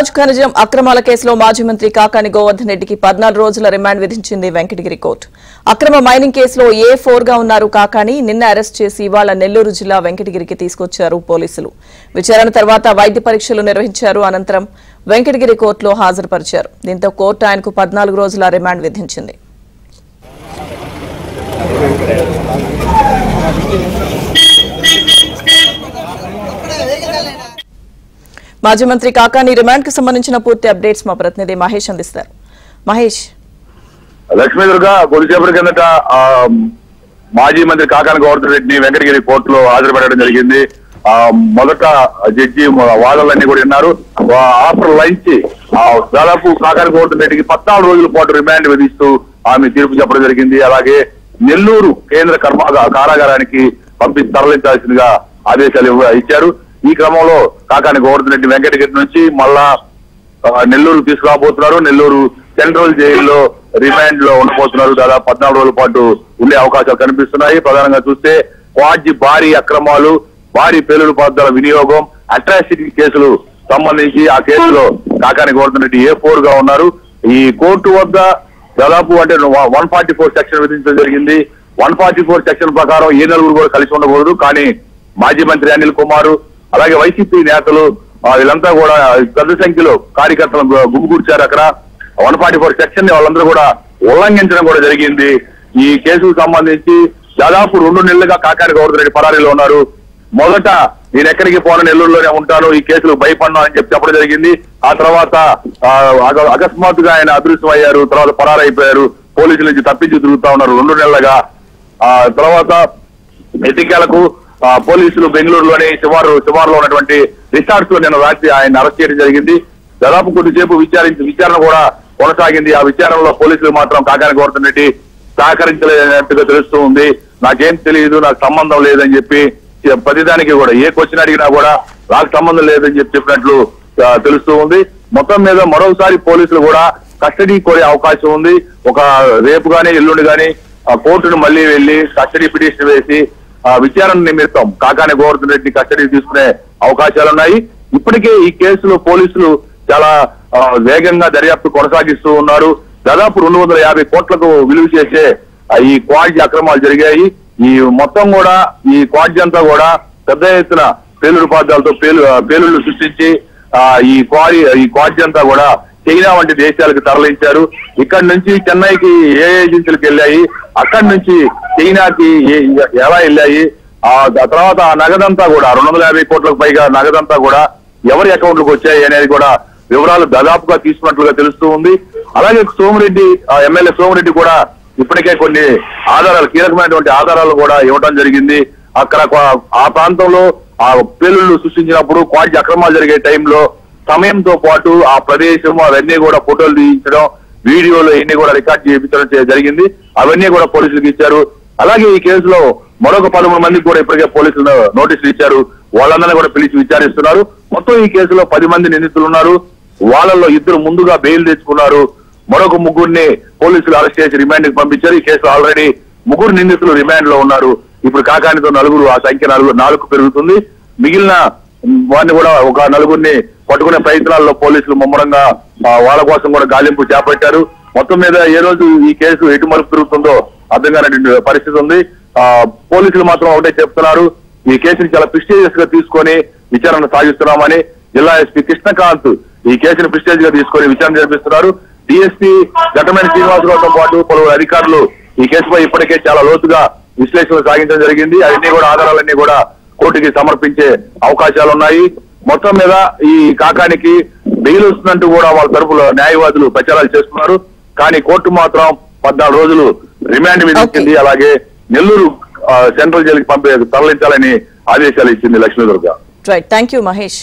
బొగ్గురాజ్ ఖనిజం అక్రమాల కేసులో మాజీ మంత్రి కాకాని గోవర్ధన్ రెడ్డికి 14 రోజుల రిమాండ్ విధించింది వెంకటగిరి కోర్టు. అక్రమ మైనింగ్ కేసులో A4 గా ఉన్నారు కాకాని. నిన్న అరెస్ట్ చేసి ఇవాళ నెల్లూరు జిల్లా వెంకటగిరికి తీసుకొచ్చారు పోలీసులు. విచారణ తర్వాత వైద్య పరీక్షలు నిర్వహించారు. అనంతరం వెంకటగిరి కోర్టులో హాజరుపరిచారు. దీంతో కోర్టు ఆయనకు 14 రోజుల రిమాండ్ విధించింది. మాజీ మంత్రి కాకాని రిమాండ్ కు సంబంధించిన పూర్తి అప్డేట్స్ మా ప్రతినిధి మహేష్ అందిస్తారు. మహేష్, లక్ష్మీదుర్గ కొద్దిసేపటి కిందట మాజీ మంత్రి కాకాని గోవర్ధన్ రెడ్డిని వెంకటగిరి కోర్టులో హాజరుపెట్టడం జరిగింది. మొదట జడ్జి వాదనలన్నీ కూడా విన్నారు. ఆఫ్టర్ లంచ్ దాదాపు కాకాని గోవర్ధన్ రెడ్డికి 14 రోజుల పాటు రిమాండ్ విధిస్తూ ఆమె తీర్పు చెప్పడం జరిగింది. అలాగే నెల్లూరు కేంద్ర కారాగారానికి తరలించాల్సిందిగా ఆదేశాలు ఇచ్చారు. ఈ క్రమంలో కాకాని గోవర్ధన్ రెడ్డి వెంకటగిరి నుంచి మళ్ళా నెల్లూరు తీసుకురాబోతున్నారు. నెల్లూరు సెంట్రల్ జైల్లో రిమాండ్ లో ఉండబోతున్నారు. దాదాపు 14 రోజుల పాటు ఉండే అవకాశాలు కనిపిస్తున్నాయి. ప్రధానంగా చూస్తే క్వాడ్జీ భారీ అక్రమాలు, భారీ పేలుడు పదార్థాల వినియోగం, అట్రాసిటీ కేసులు సంబంధించి ఆ కేసులో కాకాని గోవర్ధన్ రెడ్డి A4 గా ఉన్నారు. ఈ కోర్టు వద్ద దాదాపు అంటే 144 సెక్షన్ విధించడం జరిగింది. 144 సెక్షన్ ప్రకారం ఏ నలుగురు కూడా కలిసి ఉండకూడదు. కానీ మాజీ మంత్రి అనిల్ కుమార్ అలాగే వైసీపీ నేతలు వీళ్ళంతా కూడా పెద్ద సంఖ్యలో కార్యకర్తలు గుమిగూర్చారు. అక్కడ 144 సెక్షన్ ని వాళ్ళందరూ కూడా ఉల్లంఘించడం కూడా జరిగింది. ఈ కేసుకు సంబంధించి దాదాపు 2 నెలలుగా కాకాని గోవర్ధన్ రెడ్డి పరారీలో ఉన్నారు. మొదట నేను ఎక్కడికి పోను, నెల్లూరులోనే ఉంటాను, ఈ కేసులు భయపడినా అని చెప్పడం జరిగింది. ఆ తర్వాత అకస్మాత్తుగా ఆయన అదృశ్యం అయ్యారు. తర్వాత పరారైపోయారు. పోలీసుల నుంచి తప్పించి తిరుగుతా ఉన్నారు 2 నెలలుగా. తర్వాత ఎన్నికలకు పోలీసులు బెంగళూరులోని శివారులో ఉన్నటువంటి రిసార్ట్స్ లో నిన్న రాత్రి ఆయన అరెస్ట్ చేయడం జరిగింది. దాదాపు కొద్దిసేపు విచారణ కూడా కొనసాగింది. ఆ విచారణలో పోలీసులు మాత్రం కాకాని గోవర్ధన్ రెడ్డి సహకరించలేనట్టుగా తెలుస్తూ ఉంది. నాకేం తెలియదు, నాకు సంబంధం లేదని చెప్పి ప్రతిదానికి కూడా ఏ క్వశ్చన్ అడిగినా కూడా నాకు సంబంధం లేదని చెప్పినట్లు తెలుస్తూ ఉంది. మొత్తం మీద మరోసారి పోలీసులు కూడా కస్టడీ కోరే అవకాశం ఉంది. ఒక రేపు గానీ ఎల్లుండి గానీ కోర్టును మళ్లీ వెళ్లి కస్టడీ పిటిషన్ వేసి విచారణ నిమిత్తం కాకాని గోవర్ధన్ రెడ్డి కస్టడీ తీసుకునే అవకాశాలున్నాయి. ఇప్పటికే ఈ కేసులో పోలీసులు చాలా వేగంగా దర్యాప్తు కొనసాగిస్తూ ఉన్నారు. దాదాపు 250 కోట్లకు విలువ చేసే ఈ క్వాడ్జీ అక్రమాలు జరిగాయి. ఈ మొత్తం కూడా ఈ క్వాడ్జీ అంతా కూడా పెద్ద ఎత్తున పేలుడు పదార్థాలతో పేలుళ్లు సృష్టించి ఈ క్వాడ్జీ అంతా కూడా చైనా వంటి దేశాలకు తరలించారు. ఇక్కడి నుంచి చెన్నైకి ఏ ఏజెన్సీలకు వెళ్ళాయి, అక్కడి నుంచి చైనాకి ఎలా వెళ్ళాయి, ఆ తర్వాత ఆ నగదంతా కూడా 250 కోట్లకు పైగా నగదంతా కూడా ఎవరి అకౌంట్లకు వచ్చాయి అనేది కూడా వివరాలు దాదాపుగా తీసుకున్నట్లుగా తెలుస్తూ ఉంది. అలాగే సోమిరెడ్డి ఎమ్మెల్యే సోమిరెడ్డి కూడా ఇప్పటికే కొన్ని ఆధారాలు, కీలకమైనటువంటి ఆధారాలు కూడా ఇవ్వడం జరిగింది. అక్కడ ఆ ప్రాంతంలో ఆ పేలుళ్లు సృష్టించినప్పుడు క్వాడ్జీ అక్రమాలు జరిగే టైంలో సమయంతో పాటు ఆ ప్రదేశం అవన్నీ కూడా ఫోటోలు తీయించడం, వీడియోలు ఇవన్నీ కూడా రికార్డ్ చేయించడం జరిగింది. అవన్నీ కూడా పోలీసులకు ఇచ్చారు. అలాగే ఈ కేసులో మరొక 13 మందికి కూడా ఇప్పటికే పోలీసులు నోటీసులు ఇచ్చారు. వాళ్ళందరినీ కూడా పిలిచి విచారిస్తున్నారు. మొత్తం ఈ కేసులో 10 మంది నిందితులు ఉన్నారు. వాళ్ళల్లో 2 ముందుగా బెయిల్ తెచ్చుకున్నారు. మరొక 3 పోలీసులు అరెస్ట్ చేసి రిమాండ్ కి పంపించారు. ఈ కేసులో ఆల్రెడీ 3 నిందితులు రిమాండ్ లో ఉన్నారు. ఇప్పుడు కాకానితో 4, ఆ సంఖ్య 4 పెరుగుతుంది. మిగిలిన వారిని కూడా ఒక 4 పట్టుకునే ప్రయత్నాల్లో పోలీసులు ముమ్మరంగా వాళ్ళ కోసం కూడా గాలింపు చేపట్టారు. మొత్తం మీద ఏ రోజు ఈ కేసు ఎటు మలుపు తిరుగుతుందో అర్థం కానటువంటి పరిస్థితి ఉంది. పోలీసులు మాత్రం ఒకటే చెప్తున్నారు, ఈ కేసుని చాలా ప్రిస్టేజియస్ గా తీసుకొని విచారణ సాగిస్తున్నామని. జిల్లా ఎస్పీ కృష్ణకాంత్ ఈ కేసును ప్రిస్టేజ్ గా తీసుకొని విచారణ జరిపిస్తున్నారు. డిఎస్పీ ఘటమైన శ్రీనివాసరావుతో పాటు పలువురు అధికారులు ఈ కేసుపై ఇప్పటికే చాలా లోతుగా విశ్లేషణ సాగించడం జరిగింది. అవన్నీ కూడా ఆధారాలన్నీ కూడా కోర్టుకి సమర్పించే అవకాశాలు ఉన్నాయి. మొత్తం మీద ఈ కాకానికి బెయిల్ వస్తున్నట్టు కూడా వాళ్ళ తరపులో న్యాయవాదులు ప్రచారాలు చేస్తున్నారు. కానీ కోర్టు మాత్రం 14 రోజులు రిమాండ్ విధించింది. అలాగే నెల్లూరు సెంట్రల్ జైలుకి తరలించాలని ఆదేశాలు ఇచ్చింది. Lakshmi Durga. Right, thank you Mahesh.